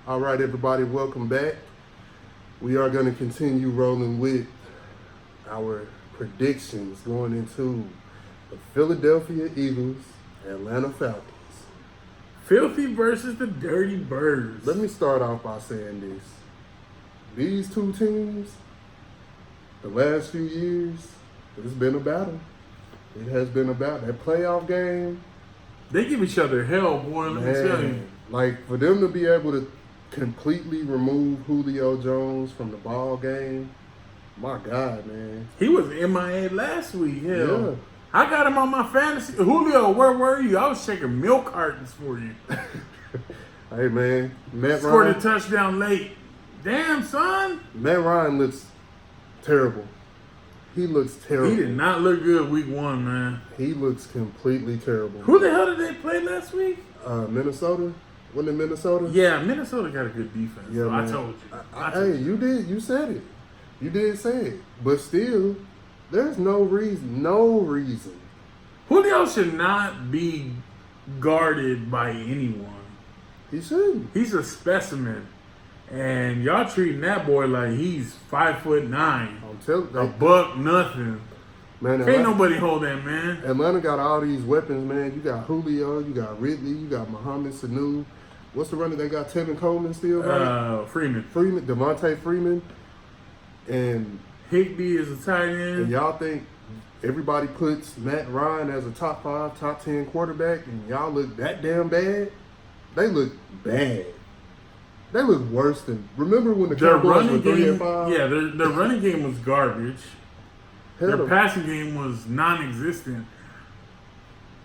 All right, everybody, welcome back. We are going to continue rolling with our predictions going into the Philadelphia Eagles, Atlanta Falcons. Filthy versus the Dirty Birds. Let me start off by saying this. These two teams, the last few years, it's been a battle. It has been a battle. That playoff game. They give each other hell, boy, let me tell you. Like, for them to be able to completely remove Julio Jones from the ball game, my God, man. He was MIA last week, hell. Yeah. I got him on my fantasy. Julio, where were you? I was checking milk cartons for you. Hey, man. Matt Scored Ryan. a touchdown late. Damn, son. Matt Ryan looks terrible. He looks terrible. He did not look good week one, man. He looks completely terrible. Who the hell did they play last week? Minnesota? Wasn't it Minnesota? Yeah, Minnesota got a good defense. Yeah, so man. I told you. Hey, you did. You said it. You did say it. But still, there's no reason. Julio should not be guarded by anyone. He shouldn't. He's a specimen. And y'all treating that boy like he's 5'9". I'm telling A you. buck nothing. Man, Can't nobody hold that, man. Atlanta got all these weapons, man. You got Julio, you got Ridley, you got Muhammad Sanu. What's the runner they got? Tevin Coleman still, right? Freeman. Devontae Freeman. And Higbee is a tight And end. y'all think everybody puts Matt Ryan as a top 5, top 10 quarterback, and y'all look that damn bad? They look bad. They look worse than. Remember when the Their Cowboys were running 3 game, and 5? yeah, their running game was garbage. Hell, Their passing game was non-existent.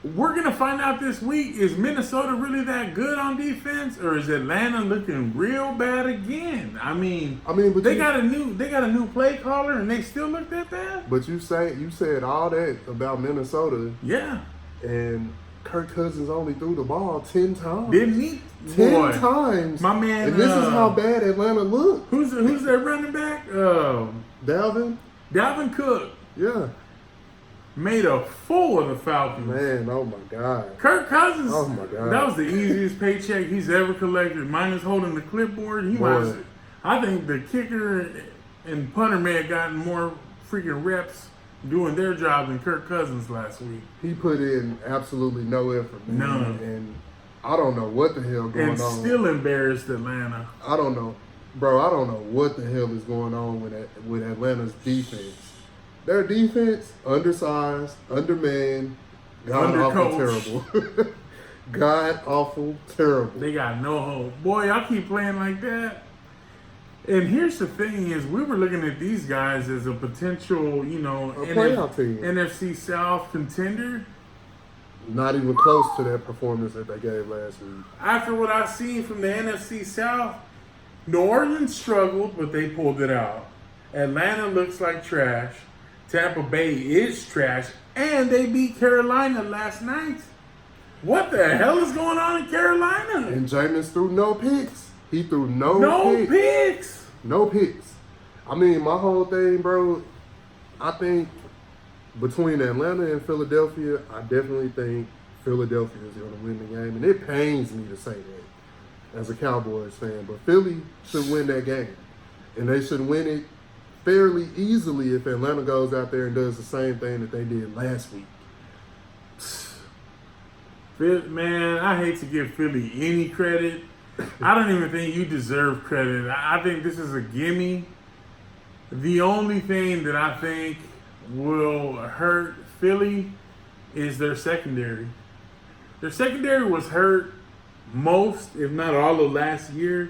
We're gonna find out this week: is Minnesota really that good on defense, or is Atlanta looking real bad again? I mean, but they got a new play caller, and they still look that bad. But you said all that about Minnesota, Yeah, and Kirk Cousins only threw the ball 10 times. didn't he? 10 Boy, times. my man. And this is how bad Atlanta looked. Who's their running back? Dalvin Cook Yeah. made a fool of the Falcons. Man, oh my God. Kirk Cousins. Oh my God. That was the easiest paycheck he's ever collected. Minus holding the clipboard. Boy. I think the kicker and punter may have gotten more freaking reps doing their job than Kirk Cousins last week. He put in absolutely no effort, man. None. And I don't know what the hell going And on. still embarrassed Atlanta. I don't know. Bro, I don't know what the hell is going on with Atlanta's defense. Their defense, undersized, undermanned, god-awful terrible. God-awful terrible. They got no hope. Boy, y'all keep playing like that. And here's the thing is, we were looking at these guys as a potential, playoff team. NFC South contender. Not even close to that performance that they gave last week. After what I've seen from the NFC South, New Orleans struggled, but they pulled it out. Atlanta looks like trash. Tampa Bay is trash. And they beat Carolina last night. What the hell is going on in Carolina? And Jameis threw no picks. He threw no picks. No picks. I mean, my whole thing, bro, I think between Atlanta and Philadelphia, I definitely think Philadelphia is going to win the game. And it pains me to say that as a Cowboys fan. But Philly should win that game. And they should win it fairly easily if Atlanta goes out there and does the same thing that they did last week. Man, I hate to give Philly any credit. I don't even think you deserve credit. I think this is a gimme. The only thing that I think will hurt Philly is their secondary. Their secondary was hurt most, if not all of last year.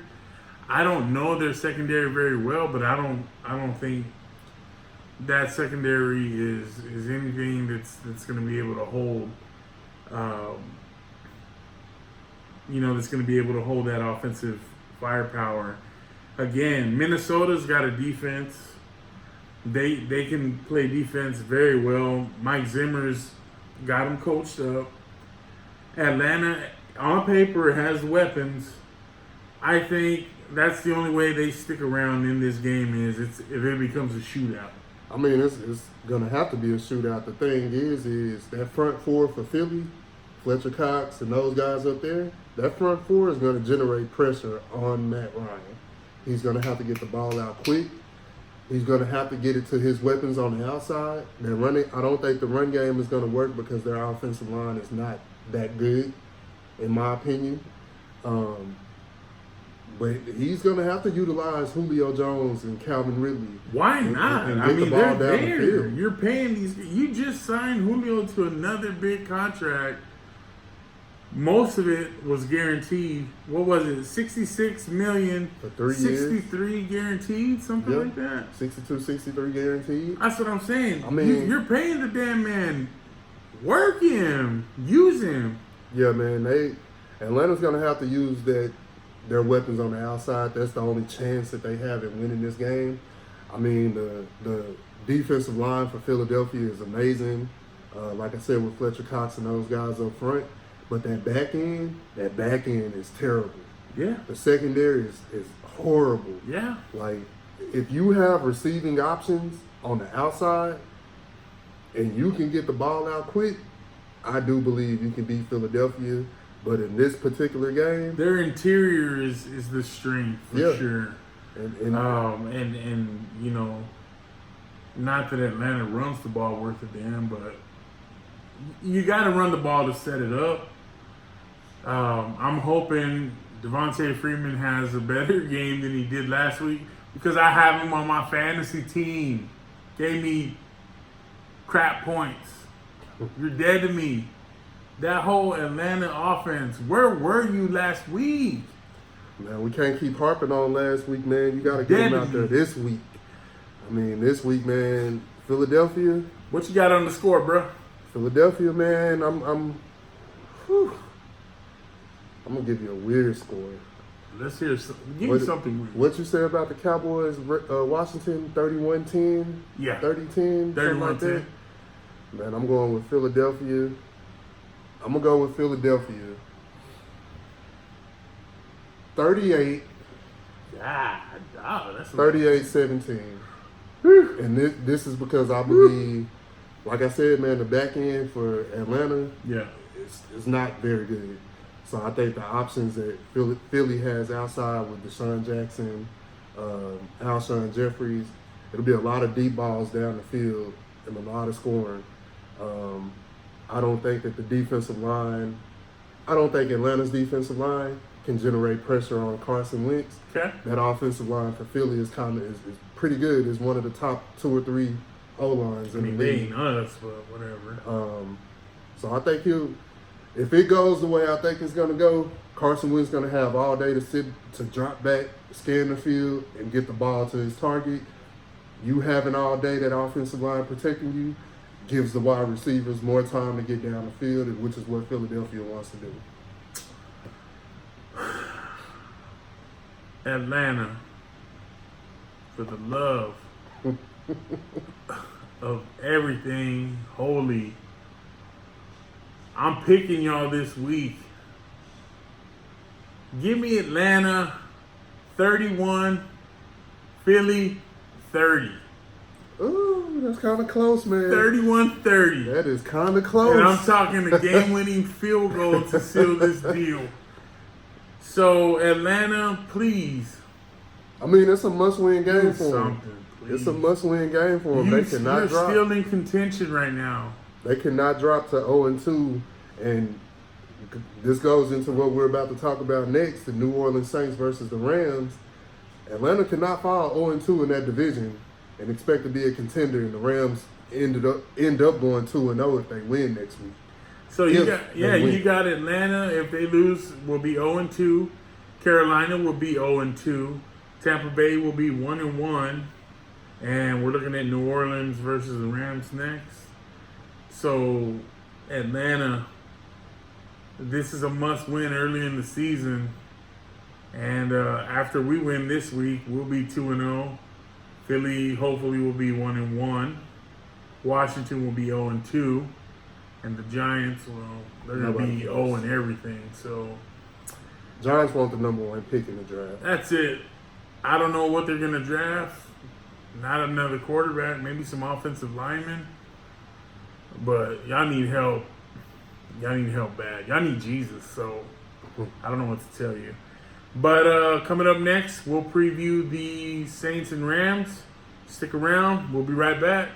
I don't know their secondary very well, but I don't think that secondary is anything that's going to be able to hold. That's going to be able to hold that offensive firepower. Again, Minnesota's got a defense. They can play defense very well. Mike Zimmer's got them coached up. Atlanta, on paper, has weapons. I think that's the only way they stick around in this game is if it becomes a shootout. I mean, it's going to have to be a shootout. The thing is that front four for Philly, Fletcher Cox and those guys up there, that front four is going to generate pressure on Matt Ryan. He's going to have to get the ball out quick. He's going to have to get it to his weapons on the outside. They're running. I don't think the run game is going to work because their offensive line is not that good, in my opinion. But he's going to have to utilize Julio Jones and Calvin Ridley. Why not? And I get mean, the ball they're down the there. field. You're paying these. You just signed Julio to another big contract. Most of it was guaranteed. What was it? $66 million For 3 years. 63 guaranteed, something like that. 62, 63 guaranteed. That's what I'm saying. I mean, you're paying the damn man. Work him. Use him. Yeah, man. Atlanta's going to have to use their weapons on the outside. That's the only chance that they have at winning this game. I mean, the defensive line for Philadelphia is amazing. Like I said, with Fletcher Cox and those guys up front. But that back end is terrible. Yeah. The secondary is horrible. Yeah. Like, if you have receiving options on the outside and you can get the ball out quick, I do believe you can beat Philadelphia. But in this particular game, Their interior is the strength for sure. And you know, not that Atlanta runs the ball worth a damn, but you got to run the ball to set it up. I'm hoping Devontae Freeman has a better game than he did last week because I have him on my fantasy team. Gave me crap points. You're dead to me. That whole Atlanta offense, where were you last week? man, we can't keep harping on last week, man. You got to get him out there this week. I mean, this week, man, Philadelphia. What you got on the score, bro? Philadelphia, man, I'm gonna give you a weird score. Let's hear something. Give me something weird. What you say about the Cowboys, Washington, 31-10? Yeah. 30-10? 31-10. Man, I'm going with Philadelphia. I'm going to go with Philadelphia. 38. God, that's 38-17. And this is because I believe, like I said, man, the back end for Atlanta is not very good. So I think the options that Philly has outside with Deshaun Jackson, Alshon Jeffries, it'll be a lot of deep balls down the field and a lot of scoring. I don't think that the defensive line, I don't think Atlanta's defensive line can generate pressure on Carson Wentz. Okay. That offensive line for Philly is pretty good. It's one of the top 2 or 3 O-lines in the they league. ain't us, but whatever. So I think if it goes the way I think it's going to go, Carson Wentz going to have all day to drop back, scan the field, and get the ball to his target. You having all day that offensive line protecting you gives the wide receivers more time to get down the field, which is what Philadelphia wants to do. Atlanta, for the love of everything holy, I'm picking y'all this week. Give me Atlanta 31, Philly 30. Ooh, that's kind of close, man. 31-30. That is kind of close. And I'm talking the game-winning field goal to seal this deal. So, Atlanta, please. I mean, it's a must-win game for them. Please. It's a must-win game for them. They cannot You're drop. still in contention right now. They cannot drop to 0-2, and this goes into what we're about to talk about next: the New Orleans Saints versus the Rams. Atlanta cannot fall 0-2 in that division and expect to be a contender, and the Rams end up going 2-0 if they win next week. So you got Atlanta. If they lose, will be 0-2. Carolina will be 0-2. Tampa Bay will be 1-1, and we're looking at New Orleans versus the Rams next. So Atlanta, this is a must-win early in the season, and after we win this week, we'll be 2-0. Philly hopefully will be 1-1. Washington will be 0-2. And the Giants, they're going to be 0 in everything. So Giants want the number 1 pick in the draft. That's it. I don't know what they're going to draft. Not another quarterback, maybe some offensive linemen. But y'all need help. y'all need help bad. Y'all need Jesus. So I don't know what to tell you. But coming up next, we'll preview the Saints and Rams. Stick around. We'll be right back.